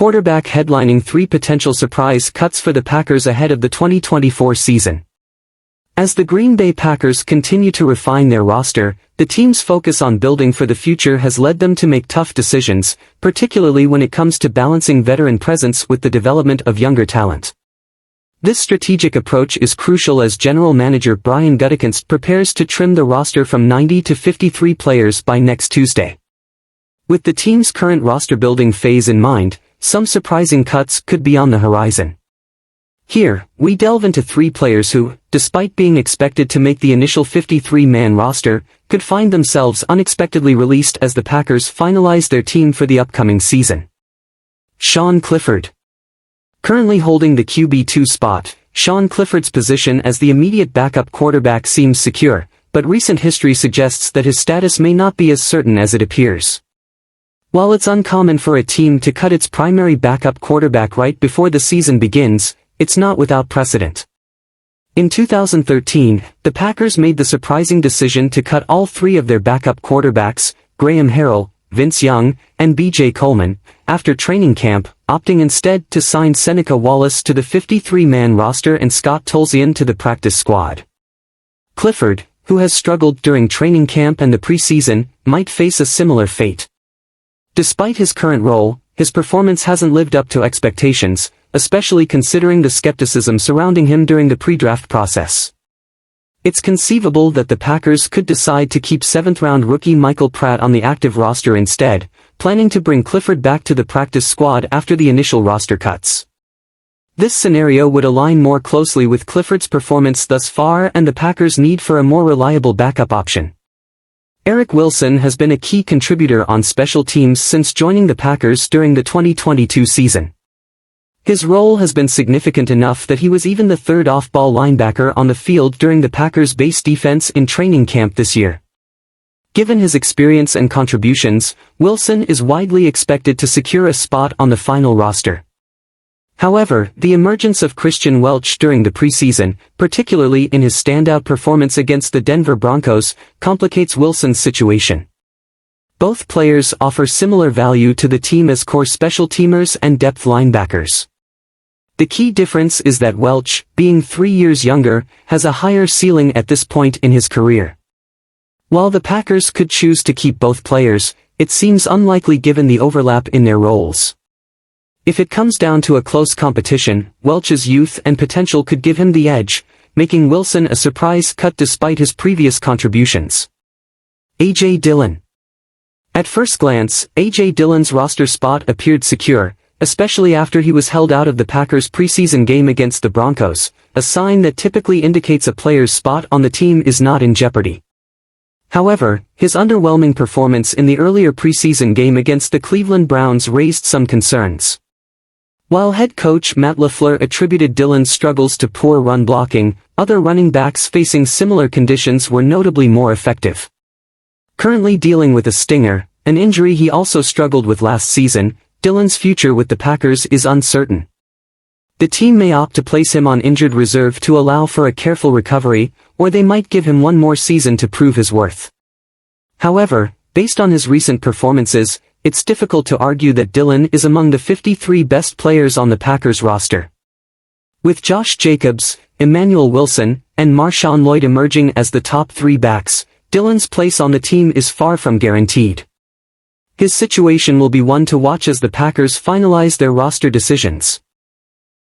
quarterback headlining 3 potential surprise cuts for the Packers ahead of the 2024 season. As the Green Bay Packers continue to refine their roster, the team's focus on building for the future has led them to make tough decisions, particularly when it comes to balancing veteran presence with the development of younger talent. This strategic approach is crucial as General Manager Brian Gutekunst prepares to trim the roster from 90 to 53 players by next Tuesday. With the team's current roster-building phase in mind, some surprising cuts could be on the horizon. Here, we delve into 3 players who, despite being expected to make the initial 53-man roster, could find themselves unexpectedly released as the Packers finalize their team for the upcoming season. Sean Clifford. Currently holding the QB2 spot, Sean Clifford's position as the immediate backup quarterback seems secure, but recent history suggests that his status may not be as certain as it appears. While it's uncommon for a team to cut its primary backup quarterback right before the season begins, it's not without precedent. In 2013, the Packers made the surprising decision to cut all 3 of their backup quarterbacks, Graham Harrell, Vince Young, and B.J. Coleman, after training camp, opting instead to sign Seneca Wallace to the 53-man roster and Scott Tolzien to the practice squad. Clifford, who has struggled during training camp and the preseason, might face a similar fate. Despite his current role, his performance hasn't lived up to expectations, especially considering the skepticism surrounding him during the pre-draft process. It's conceivable that the Packers could decide to keep 7th-round rookie Michael Pratt on the active roster instead, planning to bring Clifford back to the practice squad after the initial roster cuts. This scenario would align more closely with Clifford's performance thus far and the Packers' need for a more reliable backup option. Eric Wilson has been a key contributor on special teams since joining the Packers during the 2022 season. His role has been significant enough that he was even the 3rd off-ball linebacker on the field during the Packers' base defense in training camp this year. Given his experience and contributions, Wilson is widely expected to secure a spot on the final roster. However, the emergence of Christian Welch during the preseason, particularly in his standout performance against the Denver Broncos, complicates Wilson's situation. Both players offer similar value to the team as core special teamers and depth linebackers. The key difference is that Welch, being 3 years younger, has a higher ceiling at this point in his career. While the Packers could choose to keep both players, it seems unlikely given the overlap in their roles. If it comes down to a close competition, Welch's youth and potential could give him the edge, making Wilson a surprise cut despite his previous contributions. A.J. Dillon. At first glance, A.J. Dillon's roster spot appeared secure, especially after he was held out of the Packers' preseason game against the Broncos, a sign that typically indicates a player's spot on the team is not in jeopardy. However, his underwhelming performance in the earlier preseason game against the Cleveland Browns raised some concerns. While head coach Matt LaFleur attributed Dillon's struggles to poor run blocking, other running backs facing similar conditions were notably more effective. Currently dealing with a stinger, an injury he also struggled with last season, Dillon's future with the Packers is uncertain. The team may opt to place him on injured reserve to allow for a careful recovery, or they might give him one more season to prove his worth. However, based on his recent performances, it's difficult to argue that Dillon is among the 53 best players on the Packers roster. With Josh Jacobs, Emmanuel Wilson, and Marshawn Lloyd emerging as the top 3 backs, Dillon's place on the team is far from guaranteed. His situation will be one to watch as the Packers finalize their roster decisions.